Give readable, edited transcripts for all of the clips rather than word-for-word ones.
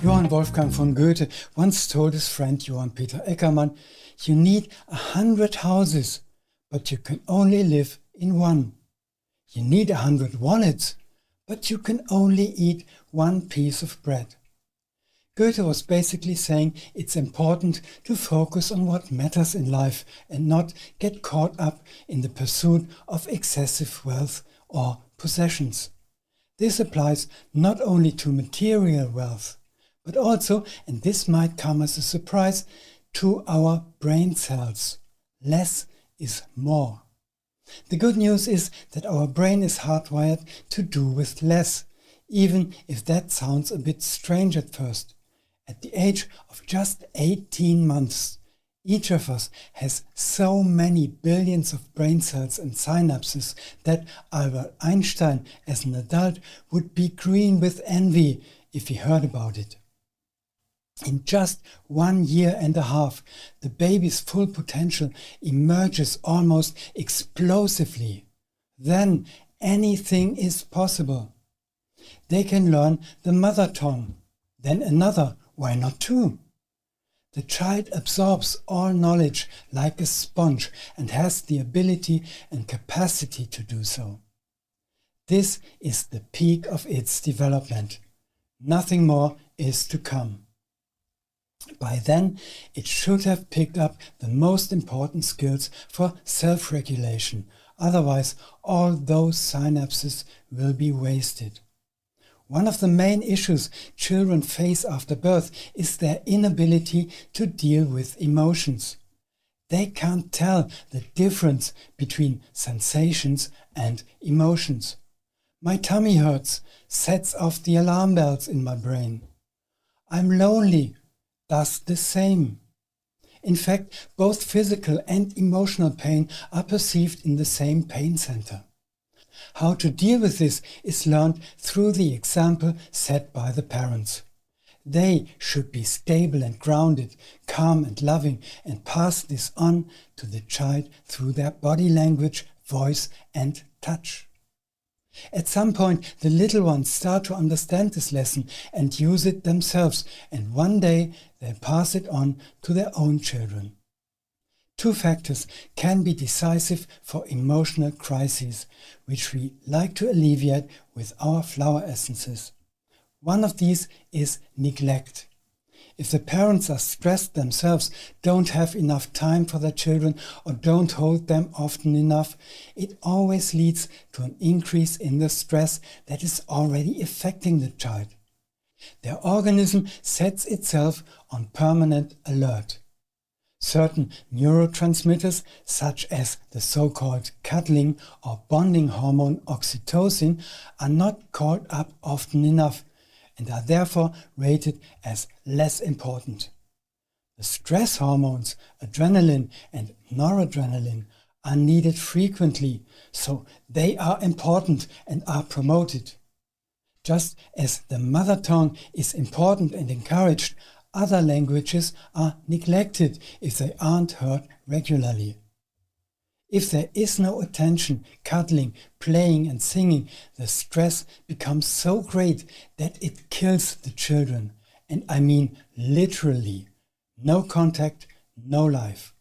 Johann Wolfgang von Goethe once told his friend Johann Peter Eckermann, "You need 100 houses, but you can only live in one. You need 100 wallets, but you can only eat one piece of bread." Goethe was basically saying it's important to focus on what matters in life and not get caught up in the pursuit of excessive wealth or possessions. This applies not only to material wealth, but also, and this might come as a surprise, to our brain cells. Less is more. The good news is that our brain is hardwired to do with less, even if that sounds a bit strange at first. At the age of just 18 months, each of us has so many billions of brain cells and synapses that Albert Einstein, as an adult, would be green with envy if he heard about it. In just 1 year and a half, the baby's full potential emerges almost explosively. Then anything is possible. They can learn the mother tongue, then another, why not two? The child absorbs all knowledge like a sponge and has the ability and capacity to do so. This is the peak of its development. Nothing more is to come. By then, it should have picked up the most important skills for self-regulation. Otherwise, all those synapses will be wasted. One of the main issues children face after birth is their inability to deal with emotions. They can't tell the difference between sensations and emotions. My tummy hurts sets off the alarm bells in my brain. I'm lonely does the same. In fact, both physical and emotional pain are perceived in the same pain center. How to deal with this is learned through the example set by the parents. They should be stable and grounded, calm and loving, and pass this on to the child through their body language, voice and touch. At some point, the little ones start to understand this lesson and use it themselves, and one day they pass it on to their own children. Two factors can be decisive for emotional crises, which we like to alleviate with our flower essences. One of these is neglect. If the parents are stressed themselves, don't have enough time for their children, or don't hold them often enough, it always leads to an increase in the stress that is already affecting the child. Their organism sets itself on permanent alert. Certain neurotransmitters, such as the so-called cuddling or bonding hormone oxytocin, are not called up often enough, and are therefore rated as less important. The stress hormones, adrenaline and noradrenaline, are needed frequently, so they are important and are promoted. Just as the mother tongue is important and encouraged, other languages are neglected if they aren't heard regularly. If there is no attention, cuddling, playing and singing, the stress becomes so great that it kills the children. And I mean literally. No contact, no life.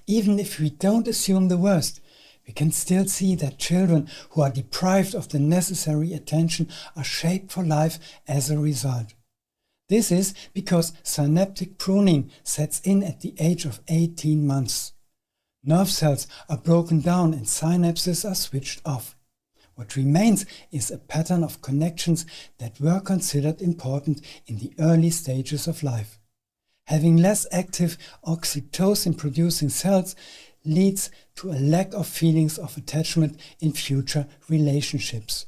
Even if we don't assume the worst, we can still see that children who are deprived of the necessary attention are shaped for life as a result. This is because synaptic pruning sets in at the age of 18 months. Nerve cells are broken down and synapses are switched off. What remains is a pattern of connections that were considered important in the early stages of life. Having less active oxytocin-producing cells leads to a lack of feelings of attachment in future relationships.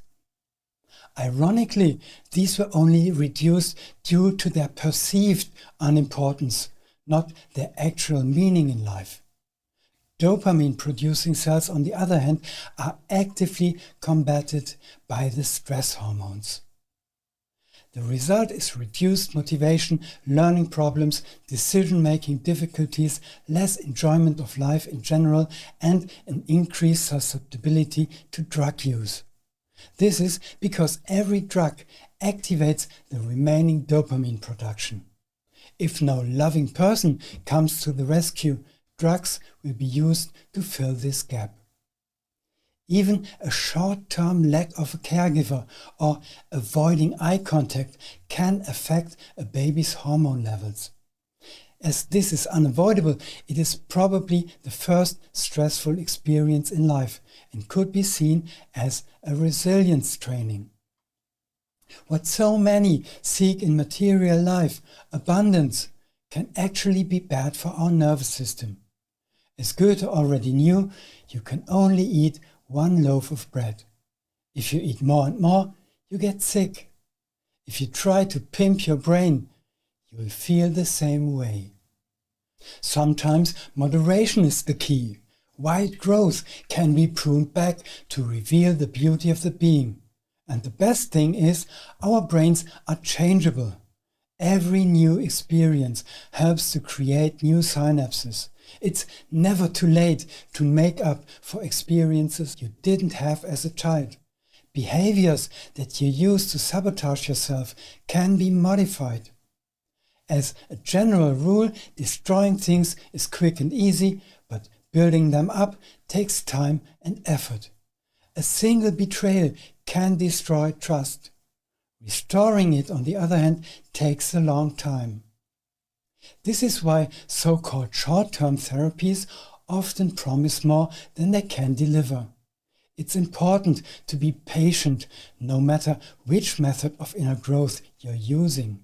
Ironically, these were only reduced due to their perceived unimportance, not their actual meaning in life. Dopamine-producing cells, on the other hand, are actively combated by the stress hormones. The result is reduced motivation, learning problems, decision-making difficulties, less enjoyment of life in general, and an increased susceptibility to drug use. This is because every drug activates the remaining dopamine production. If no loving person comes to the rescue, drugs will be used to fill this gap. Even a short-term lack of a caregiver or avoiding eye contact can affect a baby's hormone levels. As this is unavoidable, it is probably the first stressful experience in life and could be seen as a resilience training. What so many seek in material life, abundance, can actually be bad for our nervous system. As Goethe already knew, you can only eat one loaf of bread. If you eat more and more, you get sick. If you try to pimp your brain, you will feel the same way. Sometimes moderation is the key. Wild growth can be pruned back to reveal the beauty of the being. And the best thing is, our brains are changeable. Every new experience helps to create new synapses. It's never too late to make up for experiences you didn't have as a child. Behaviors that you use to sabotage yourself can be modified. As a general rule, destroying things is quick and easy, but building them up takes time and effort. A single betrayal can destroy trust. Restoring it, on the other hand, takes a long time. This is why so-called short-term therapies often promise more than they can deliver. It's important to be patient, no matter which method of inner growth you're using.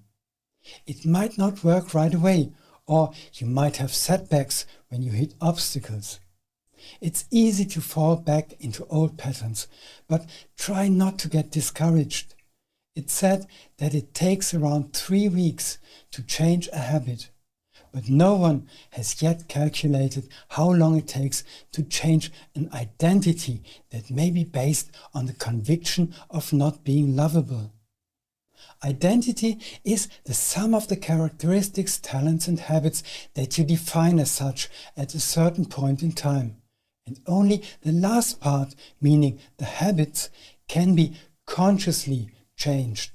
It might not work right away, or you might have setbacks when you hit obstacles. It's easy to fall back into old patterns, but try not to get discouraged. It's said that it takes around 3 weeks to change a habit, but no one has yet calculated how long it takes to change an identity that may be based on the conviction of not being lovable. Identity is the sum of the characteristics, talents and habits that you define as such at a certain point in time. And only the last part, meaning the habits, can be consciously changed.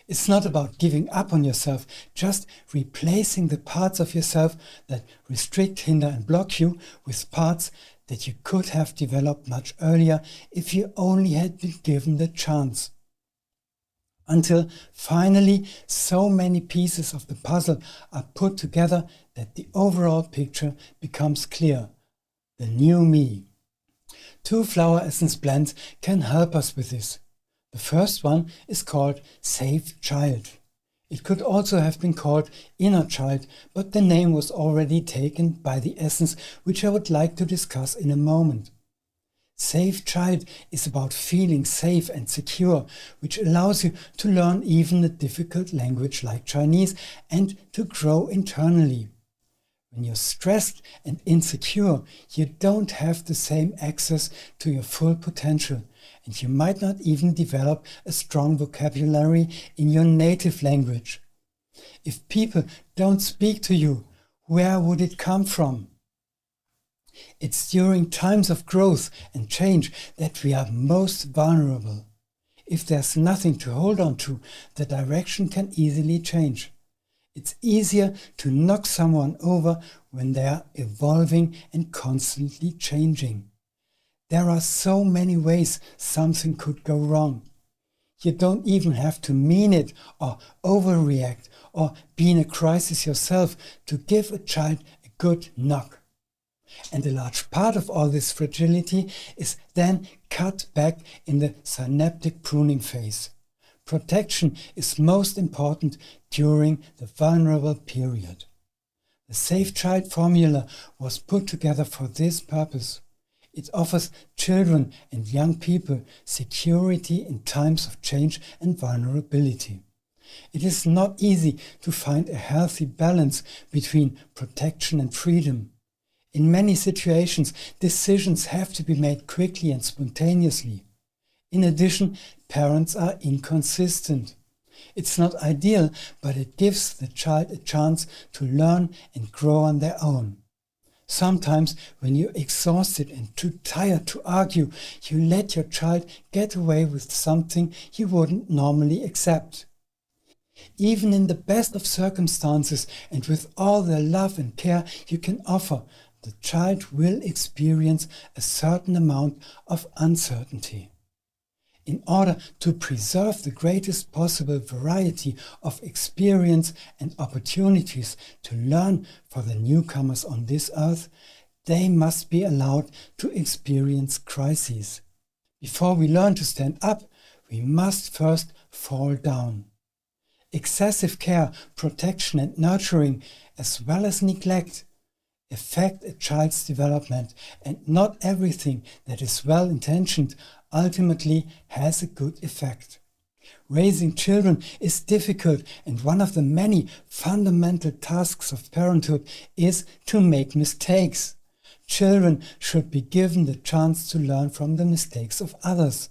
It's not about giving up on yourself, just replacing the parts of yourself that restrict, hinder and block you with parts that you could have developed much earlier if you only had been given the chance. Until finally so many pieces of the puzzle are put together that the overall picture becomes clear. The new me. 2 flower essence blends can help us with this. The first one is called Safe Child. It could also have been called Inner Child, but the name was already taken by the essence, which I would like to discuss in a moment. Safe Child is about feeling safe and secure, which allows you to learn even a difficult language like Chinese and to grow internally. When you're stressed and insecure, you don't have the same access to your full potential, and you might not even develop a strong vocabulary in your native language. If people don't speak to you, where would it come from? It's during times of growth and change that we are most vulnerable. If there's nothing to hold on to, the direction can easily change. It's easier to knock someone over when they are evolving and constantly changing. There are so many ways something could go wrong. You don't even have to mean it or overreact or be in a crisis yourself to give a child a good knock. And a large part of all this fragility is then cut back in the synaptic pruning phase. Protection is most important during the vulnerable period. The Safe Child formula was put together for this purpose. It offers children and young people security in times of change and vulnerability. It is not easy to find a healthy balance between protection and freedom. In many situations, decisions have to be made quickly and spontaneously. In addition, parents are inconsistent. It's not ideal, but it gives the child a chance to learn and grow on their own. Sometimes when you're exhausted and too tired to argue, you let your child get away with something you wouldn't normally accept. Even in the best of circumstances and with all the love and care you can offer, the child will experience a certain amount of uncertainty. In order to preserve the greatest possible variety of experience and opportunities to learn for the newcomers on this earth, they must be allowed to experience crises. Before we learn to stand up, we must first fall down. Excessive care, protection and nurturing, as well as neglect, affect a child's development, and not everything that is well-intentioned ultimately has a good effect. Raising children is difficult, and one of the many fundamental tasks of parenthood is to make mistakes. Children should be given the chance to learn from the mistakes of others.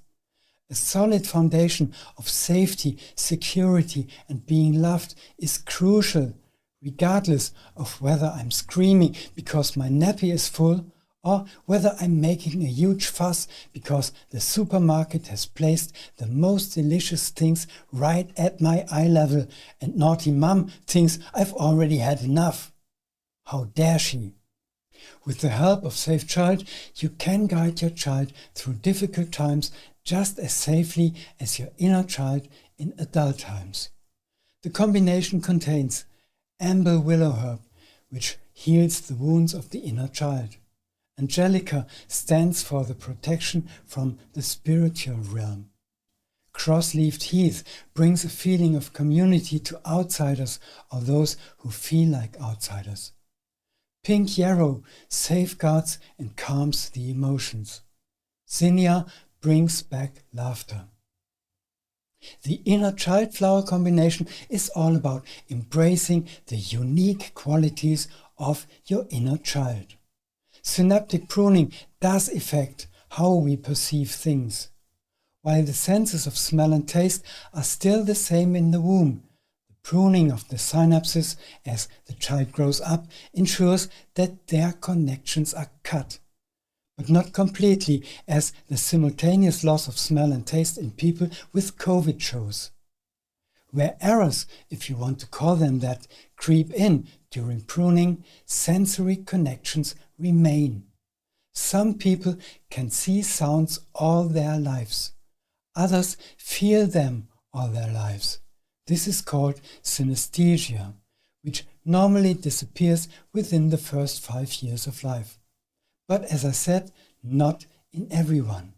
A solid foundation of safety, security, and being loved is crucial, regardless of whether I'm screaming because my nappy is full or whether I'm making a huge fuss because the supermarket has placed the most delicious things right at my eye level and naughty mum thinks I've already had enough. How dare she? With the help of Safe Child, you can guide your child through difficult times just as safely as your inner child in adult times. The combination contains amber willow herb, which heals the wounds of the inner child. Angelica stands for the protection from the spiritual realm. Cross-leaved heath brings a feeling of community to outsiders or those who feel like outsiders. Pink yarrow safeguards and calms the emotions. Zinnia brings back laughter. The inner child flower combination is all about embracing the unique qualities of your inner child. Synaptic pruning does affect how we perceive things. While the senses of smell and taste are still the same in the womb, the pruning of the synapses as the child grows up ensures that their connections are cut. But not completely, as the simultaneous loss of smell and taste in people with COVID shows. Where errors, if you want to call them that, creep in during pruning, sensory connections remain. Some people can see sounds all their lives. Others feel them all their lives. This is called synesthesia, which normally disappears within the first 5 years of life. But as I said, not in everyone.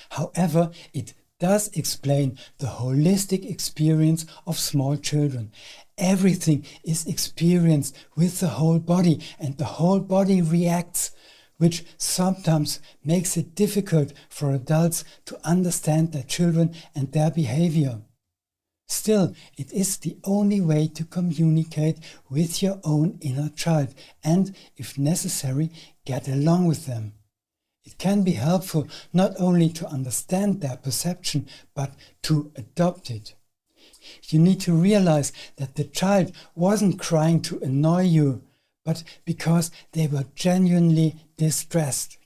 However, it does explain the holistic experience of small children. Everything is experienced with the whole body, and the whole body reacts, which sometimes makes it difficult for adults to understand their children and their behavior. Still, it is the only way to communicate with your own inner child and, if necessary, get along with them. It can be helpful not only to understand their perception, but to adopt it. You need to realize that the child wasn't crying to annoy you, but because they were genuinely distressed.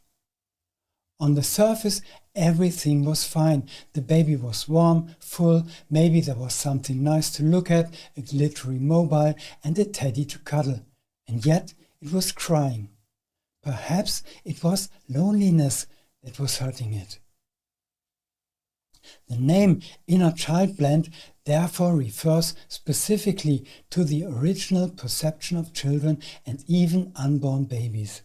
On the surface, everything was fine. The baby was warm, full, maybe there was something nice to look at, a glittery mobile and a teddy to cuddle. And yet it was crying. Perhaps it was loneliness that was hurting it. The name Inner Child Blend therefore refers specifically to the original perception of children and even unborn babies.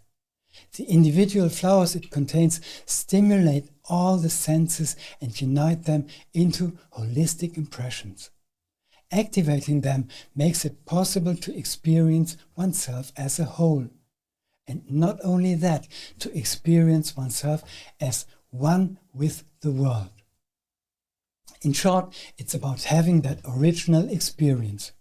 The individual flowers it contains stimulate all the senses and unite them into holistic impressions. Activating them makes it possible to experience oneself as a whole. And not only that, to experience oneself as one with the world. In short, it's about having that original experience.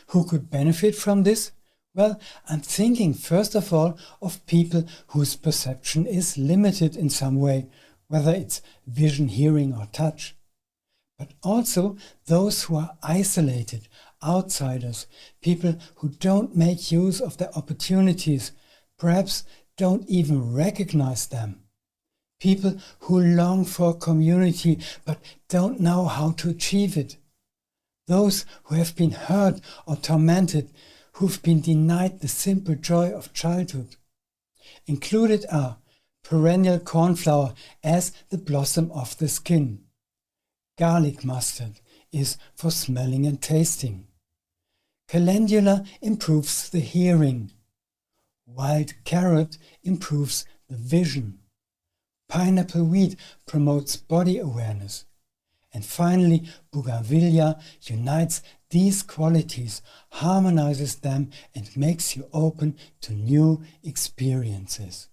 Who could benefit from this? Well, I'm thinking first of all of people whose perception is limited in some way, whether it's vision, hearing or touch. but also those who are isolated, outsiders, people who don't make use of their opportunities, perhaps don't even recognize them. People who long for community but don't know how to achieve it. Those who have been hurt or tormented, who've been denied the simple joy of childhood. Included are perennial cornflower as the blossom of the skin. Garlic mustard is for smelling and tasting. Calendula improves the hearing. Wild carrot improves the vision. Pineapple weed promotes body awareness. And finally, bougainvillea unites these qualities, harmonizes them, and makes you open to new experiences.